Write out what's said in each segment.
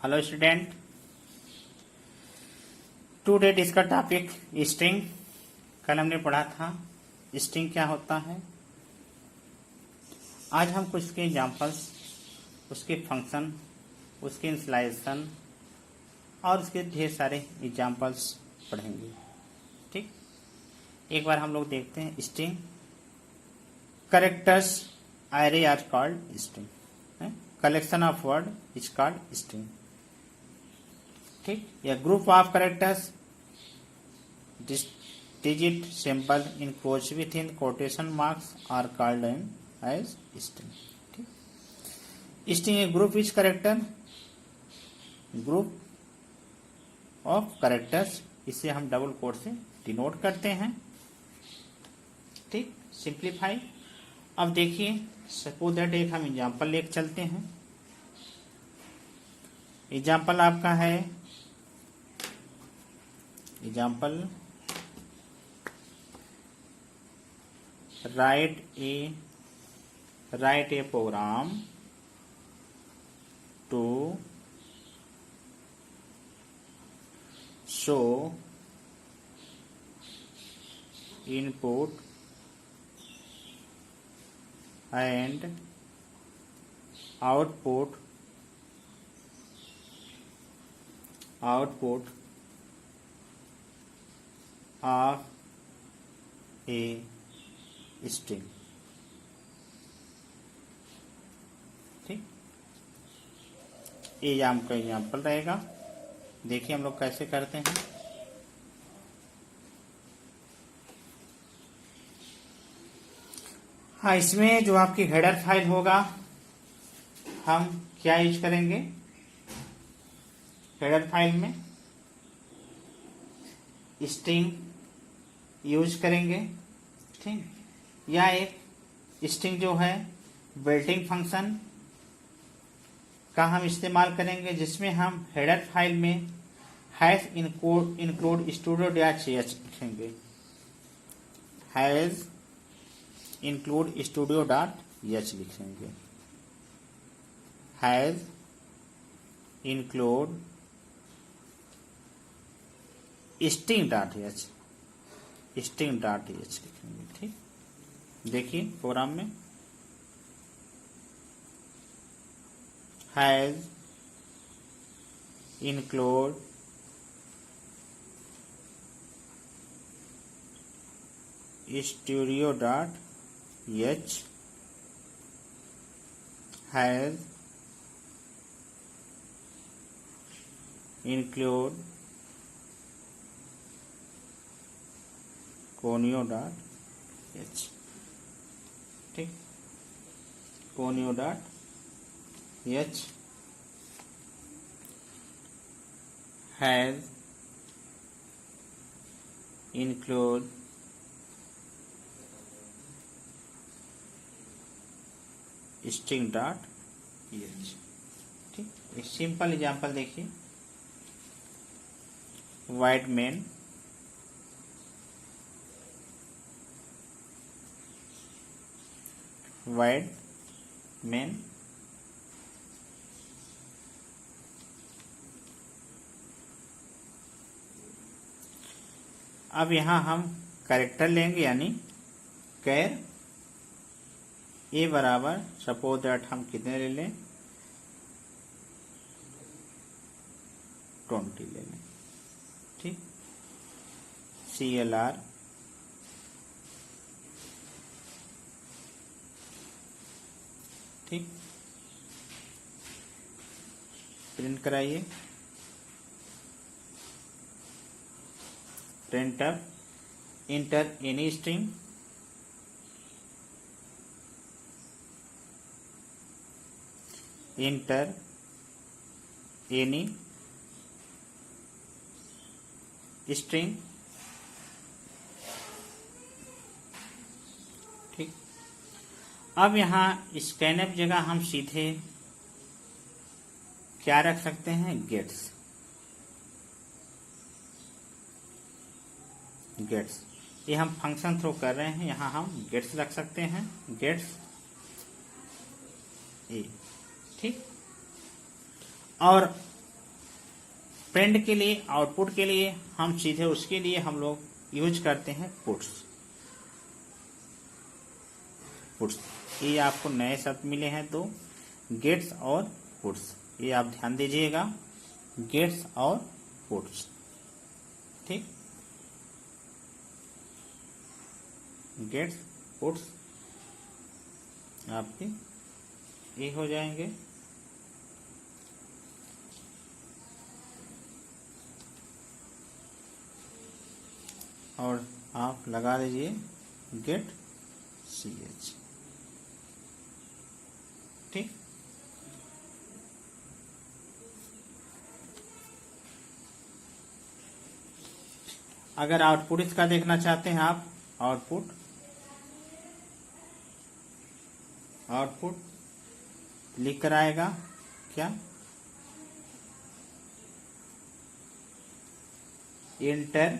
Hello student, today इसका topic string. कल हमने पढ़ा था स्ट्रिंग क्या होता है। आज हम कुछ के एग्जांपल्स, उसके फंक्शन, उसके इंस्टॉलेशन और उसके ढेर सारे एग्जांपल्स पढ़ेंगे। ठीक, एक बार हम लोग देखते हैं string. Characters array are called string. Collection of word is called string. ठीक, या group of characters digit symbol enclosed within quotation marks are called as string. ठीक, string a group which character, group of characters, इसे हम double coat से denote करते हैं। ठीक, simplify. अब देखिए, सपोज दैट एक हम एग्जांपल लेकर चलते हैं। एग्जांपल आपका है, example write a program to show input and output of a string. ठीक, ये आपका एग्जाम्पल रहेगा। देखिए हम लोग कैसे करते हैं। हाँ, इसमें जो आपकी हेडर फाइल होगा, हम क्या यूज करेंगे? हेडर फाइल में स्ट्रिंग यूज करेंगे। ठीक, या एक स्ट्रिंग जो है बिल्ट-इन फंक्शन का हम इस्तेमाल करेंगे, जिसमें हम हेडर फाइल में hash include studio dot h लिखेंगे। Hash include studio dot h लिखेंगे। Hash include string dot h लिखेंगे। ठीक, देखिए प्रोग्राम में hash include studio dot h, hash include conio dot h. ठीक, conio dot h hash include string dot h. ठीक, एक simple example देखिए। Void main अब यहां हम कैरेक्टर लेंगे, यानी कैर ए बराबर, सपोज दैट हम कितने ले लें? 20 ले लें। ठीक, CLR ठीक, प्रिंट कराइए। Printer inter any string, inter any string. ठीक, अब यहां स्कैनफ जगह हम सीधे क्या रख सकते हैं? गेट्स। ये हम फंक्शन थ्रो कर रहे हैं, यहां हम गेट्स रख सकते हैं। गेट्स ए। ठीक, और प्रिंट के लिए, आउटपुट के लिए हम सीधे उसके लिए हम लोग यूज करते हैं पुट्स। पुट्स ये आपको नए शब्द मिले हैं तो गेट्स और पुट्स, ये आप ध्यान दीजिएगा, गेट्स और पुट्स। ठीक, गेट्स पुट्स आपके ये हो जाएंगे। और आप लगा लीजिए गेट CH। ठीक, अगर आउटपुट इसका देखना चाहते हैं आप, आउटपुट लिख कर आएगा क्या, इंटर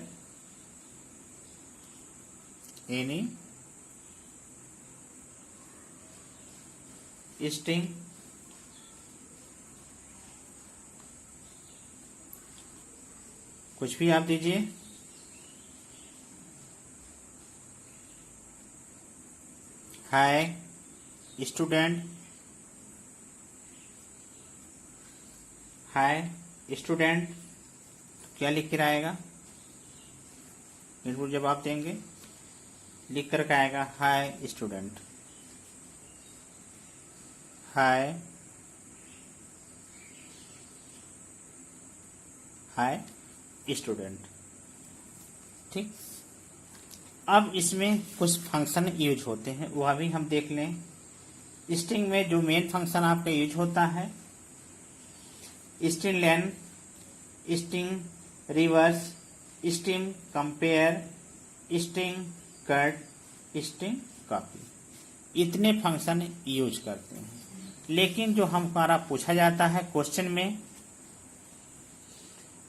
एनी स्ट्रिंग कुछ भी आप दीजिए, हाय स्टूडेंट, हाय स्टूडेंट, क्या लिख कर आएगा, इनपुट जब आप देंगे लिख कर आएगा हाय स्टूडेंट, हाय स्टूडेंट। ठीक, अब इसमें कुछ फंक्शन यूज होते हैं, वह भी हम देख लें। स्ट्रिंग में जो मेन फंक्शन आपका यूज होता है, string len, string reverse, string compare, string cat, string copy, इतने फंक्शन यूज करते हैं। लेकिन जो हमारा पूछा जाता है क्वेश्चन में,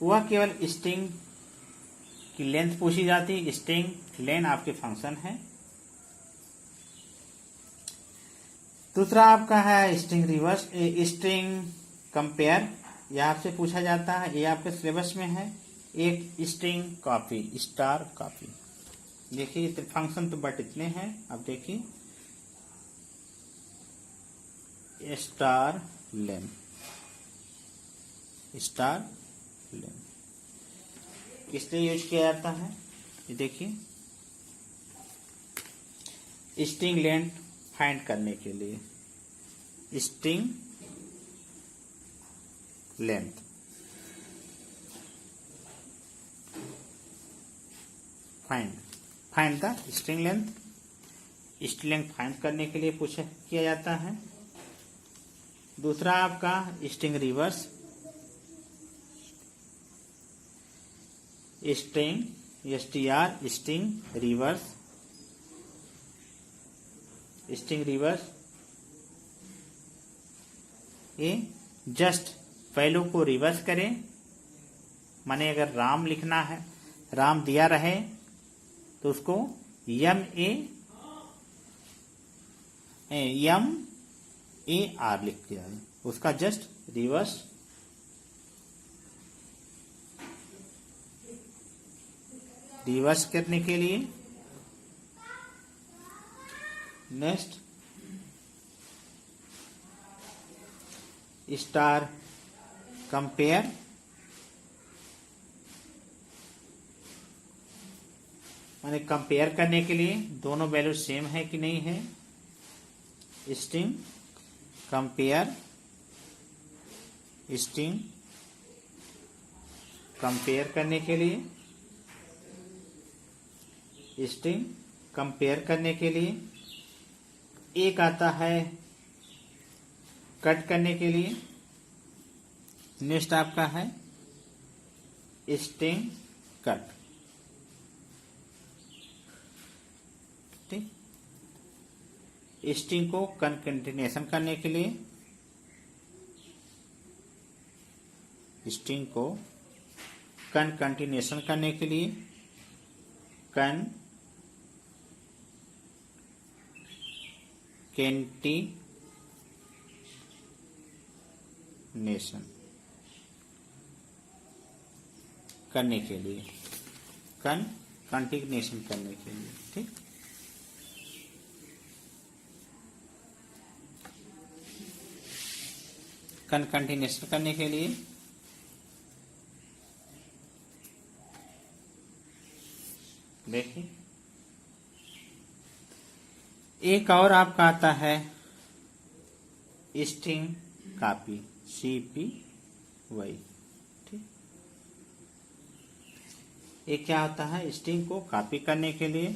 वह केवल स्ट्रिंग की लेंथ पूछी जाती है। स्ट्रिंग लेन आपके फंक्शन है। दूसरा आपका है स्ट्रिंग रिवर्स, स्ट्रिंग कंपेयर, यह आपसे पूछा जाता है, ये आपके सिलेबस में है। एक स्ट्रिंग कॉपी, स्टार कॉपी। देखिए फंक्शन तो बट इतने हैं, अब देखिए स्टार लेन, स्टार लेन किस लिए यूज किया जाता है, ये देखिए स्ट्रिंग लेंथ फाइंड करने के लिए, string length, find the string length, string length find करने के लिए पूछा किया जाता है। दूसरा आपका string reverse, string str string reverse, string reverse ये जस्ट वैल्यू को रिवर्स करें, माने अगर राम लिखना है, राम दिया रहे तो उसको MAR लिख दिया है, उसका जस्ट रिवर्स करने के लिए। नेक्स्ट स्टार कंपेयर, माने कंपेयर करने के लिए दोनों वैल्यू सेम है कि नहीं है, स्ट्रिंग कंपेयर, स्ट्रिंग कंपेयर करने के लिए, स्ट्रिंग कंपेयर करने के लिए। एक आता है कट करने के लिए। नेक्स्ट आपका है स्ट्रिंग कट। ठीक, स्ट्रिंग को कंकेटेनेशन करने के लिए, स्ट्रिंग को कंकेटेनेशन करने के लिए कंकेटेनेशन, करने के लिए, कंटिन्यूएशन करने के लिए। ठीक, कंटिन्यूएशन करने के लिए देखिए, एक और आपका आता है स्ट्रिंग कॉपी, CPY। ठीक, ये क्या होता है? स्ट्रिंग को कॉपी करने के लिए,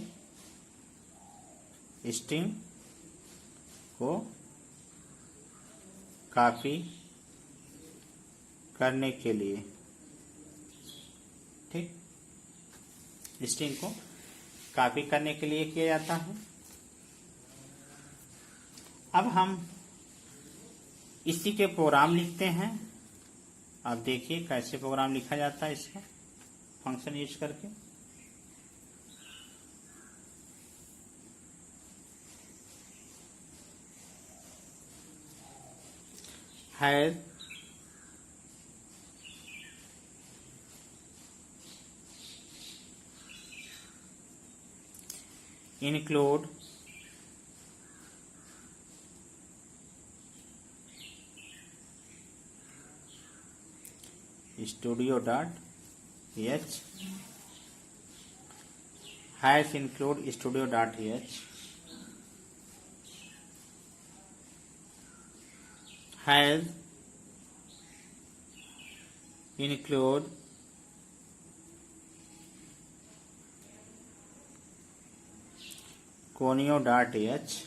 स्ट्रिंग को कॉपी करने के लिए। ठीक, स्ट्रिंग को कॉपी करने के लिए किया जाता है। अब हम इसी के प्रोग्राम लिखते हैं। आप देखिए कैसे प्रोग्राम लिखा जाता है इसका, फंक्शन यूज करके। Has include studio.h, has include studio.h, has include conio.h,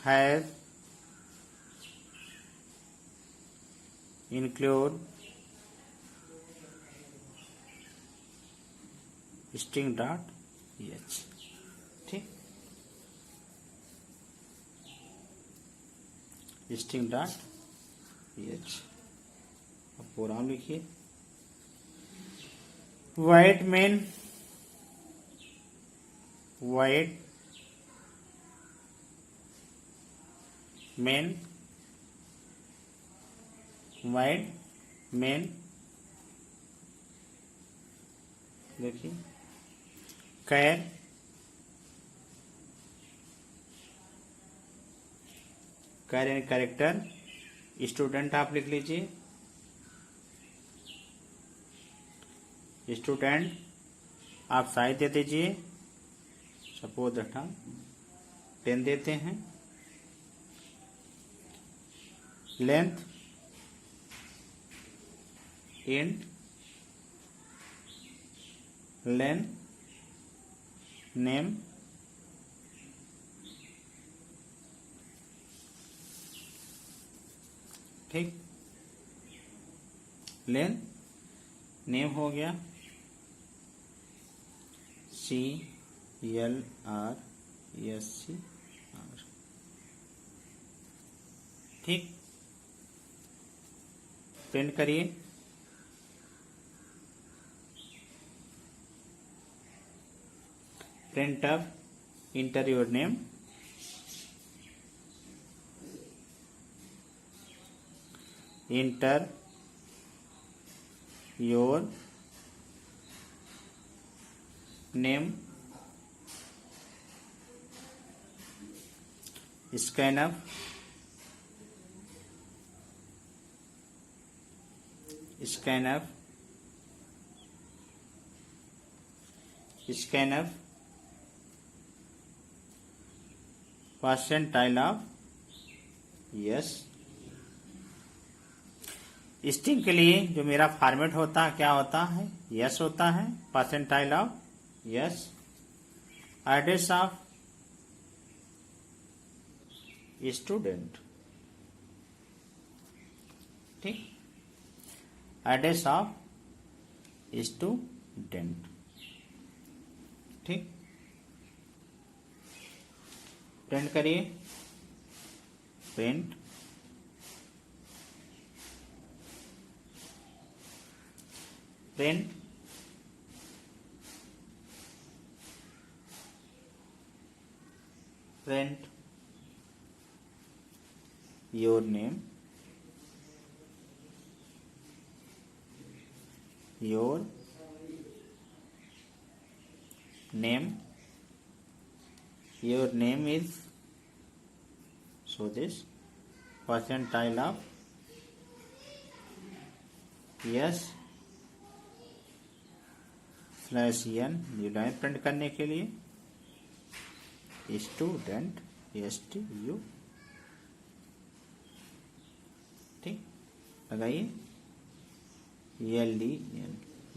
has include string.h। ठीक, string.h। अब प्रोग्राम लिखिए। void main, void main, void main, देखिए कैर यानी कैरेक्टर, स्टूडेंट आप लिख लीजिए, स्टूडेंट आप साइज दे दीजिए, सपोज 10 देते हैं। लेंथ इंट लेन नेम ठीक, लेन नेम हो गया, CLRSCR। ठीक, प्रिंट करिए। Print up inter your name, inter your name, scanf scanf scanf percentile of yes. String के लिए जो मेरा फॉर्मेट होता है क्या होता है? यस होता है, percentile of yes. Address of student, ठीक, एड्रेस ऑफ स्टूडेंट, ठीक। प्रिंट करिए, print print print your name, your name is, so this percentile of yes slash N, ये लाइन प्रिंट करने के लिए स्टूडेंट STU, ठीक, लगाइए LD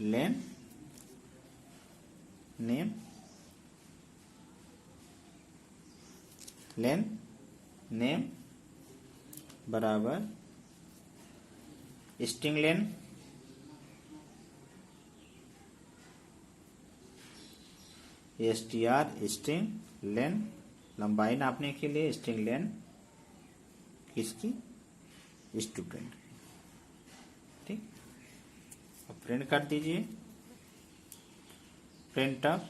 len name, len name बराबर string len STR string len, लंबाई नापने के लिए स्ट्रिंग लेन किसकी, स्टूडेंट, ठीक। अब प्रिंट कर दीजिए, print up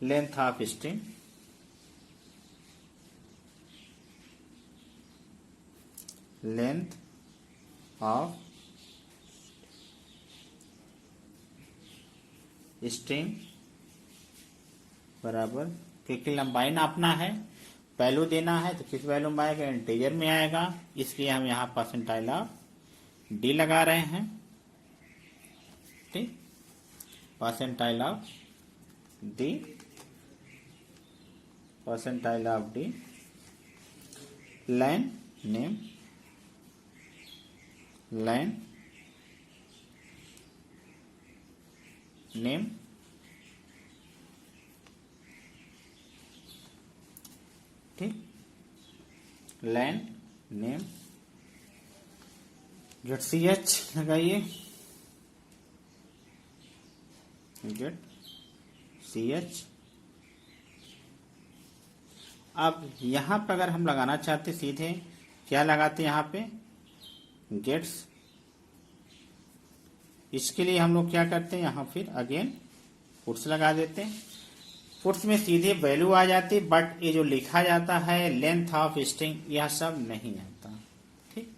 length of string, length of string बराबर, क्योंकि लंबाई नापना है, वैल्यू देना है, तो किस वैल्यू में आएगा, इंटीजर में आएगा, इसलिए हम यहाँ परसेंटाइल ऑफ D लगा रहे हैं, ठीक, percentile of D, percentile of D, line name, line name, ठीक, लाइन नेम .ch लगाइए, .ch। अब यहां पर अगर हम लगाना चाहते सीधे क्या लगाते यहाँ पे, गेट्स, इसके लिए हम लोग क्या करते हैं, यहाँ फिर अगेन पुट्स लगा देते हैं, पुट्स में सीधे वैल्यू आ जाती, बट ये जो लिखा जाता है लेंथ ऑफ स्ट्रिंग, यह सब नहीं आता, ठीक,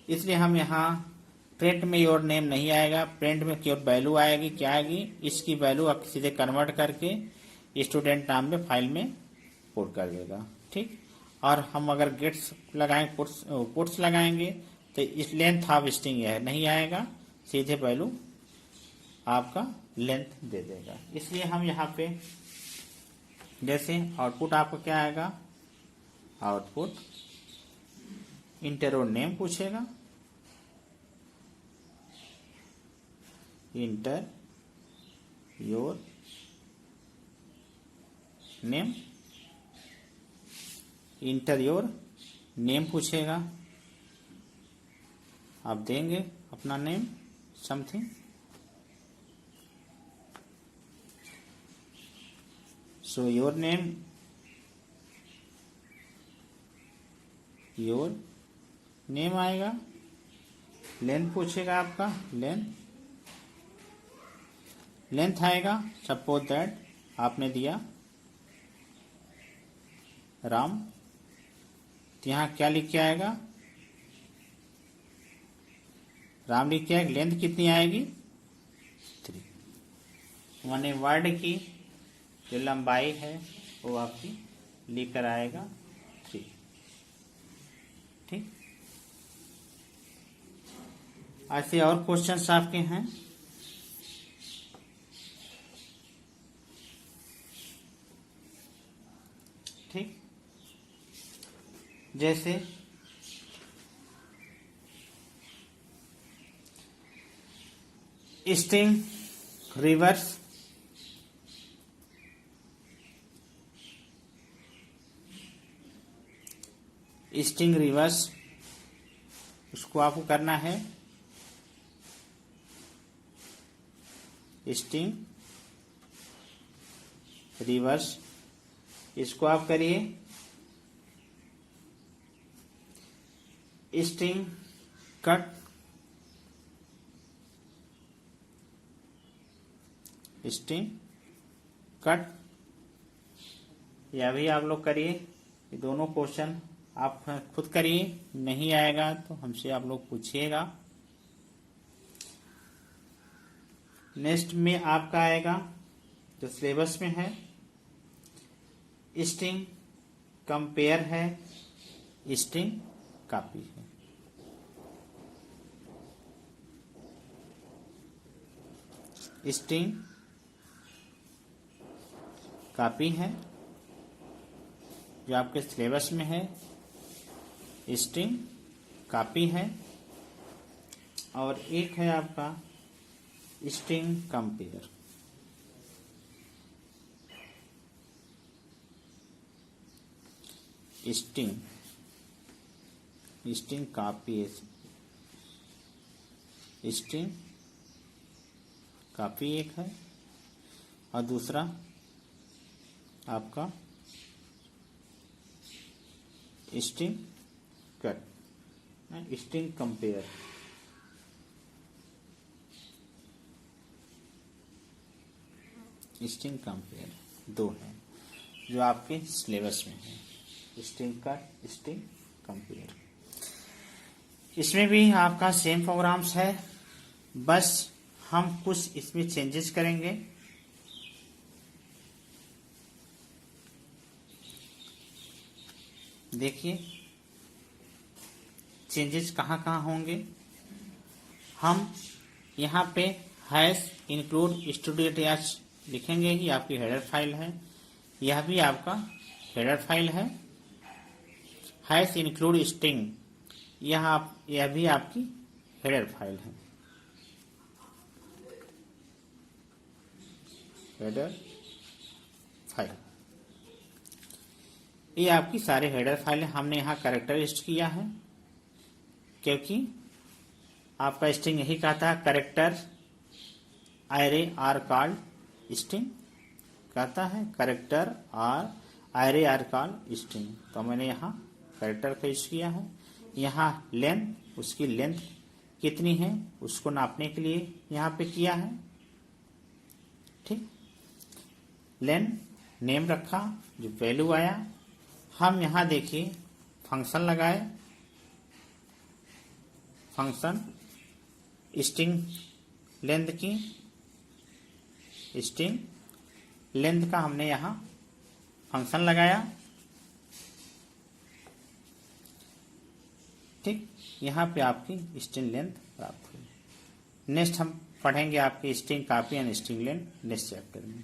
इसलिए हम यहाँ प्रिंट में योर नेम नहीं आएगा, प्रिंट में केवल वैल्यू आएगी, क्या आएगी, इसकी वैल्यू आप सीधे कन्वर्ट करके स्टूडेंट नाम में फाइल में पुट कर देगा, ठीक। और हम अगर गेट्स लगाएंगे, पुट्स लगाएंगे, तो इस लेंथ ऑफ स्ट्रिंग यह नहीं आएगा, सीधे वैल्यू आपका लेंथ दे देगा, इसलिए हम यहाँ पे जैसे आउटपुट आपका क्या आएगा, आउटपुट इंटर और नेम पूछेगा, inter your name, inter your name पूछेगा, आप देंगे अपना name something, so your name, your name आएगा, लेंथ पूछेगा आपका, लेंथ आएगा, सपोज दैट आपने दिया राम, तो यहाँ क्या लिख के आएगा, राम लिख के आएगा, लेंथ कितनी आएगी 3, माने वर्ड की जो लंबाई है वो आपकी लिखकर आएगा 3, ठीक। ऐसे और क्वेश्चंस आपके हैं, ठीक, जैसे स्ट्रिंग रिवर्स, स्ट्रिंग रिवर्स, उसको आपको करना है, स्ट्रिंग रिवर्स, इसको आप करिए, स्ट्रिंग कट स्ट्रिंग कट। यह भी आप लोग करिए, ये दोनों क्वेश्चन आप खुद करिए, नहीं आएगा तो हमसे आप लोग पूछिएगा। नेक्स्ट में आपका आएगा जो सिलेबस में है, स्ट्रिंग कंपेयर है, स्ट्रिंग कॉपी है। स्ट्रिंग कॉपी है जो आपके सिलेबस में है, स्ट्रिंग कॉपी है, और एक है आपका string compare. String copy, string copy एक है, और दूसरा आपका string cat, string compare. String compare दो हैं जो आपके सिलेबस में है, स्ट्रिंग कट, स्ट्रिंग कंपेयर। इसमें भी आपका सेम प्रोग्राम्स है, बस हम कुछ इसमें चेंजेस करेंगे। देखिए चेंजेस कहाँ कहाँ होंगे। हम यहाँ पे हैश इंक्लूड स्टूडेंट लिखेंगे, ही आपकी हेडर फाइल है, यह भी आपका हेडर फाइल है। हैश इंक्लूड स्ट्रिंग, यह भी आपकी हेडर फाइल है, हेडर फाइल। ये आपकी सारे हेडर फाइल है। हमने यहाँ कैरेक्टर लिस्ट किया है क्योंकि आपका स्ट्रिंग यही कहता है, character array are called string कहता है, character array are called string. तो मैंने यहाँ कैरेक्टर का यूज किया है। यहाँ लेंथ, उसकी लेंथ कितनी है उसको नापने के लिए यहाँ पे किया है, ठीक। लेंथ नेम रखा, जो वैल्यू आया, हम यहाँ देखिए फंक्शन लगाए, फंक्शन स्ट्रिंग लेंथ की, स्ट्रिंग लेंथ का हमने यहाँ फंक्शन लगाया, ठीक। यहाँ पे आपकी स्ट्रिंग लेंथ प्राप्त हुई। नेक्स्ट हम पढ़ेंगे आपकी string copy and string length next chapter में।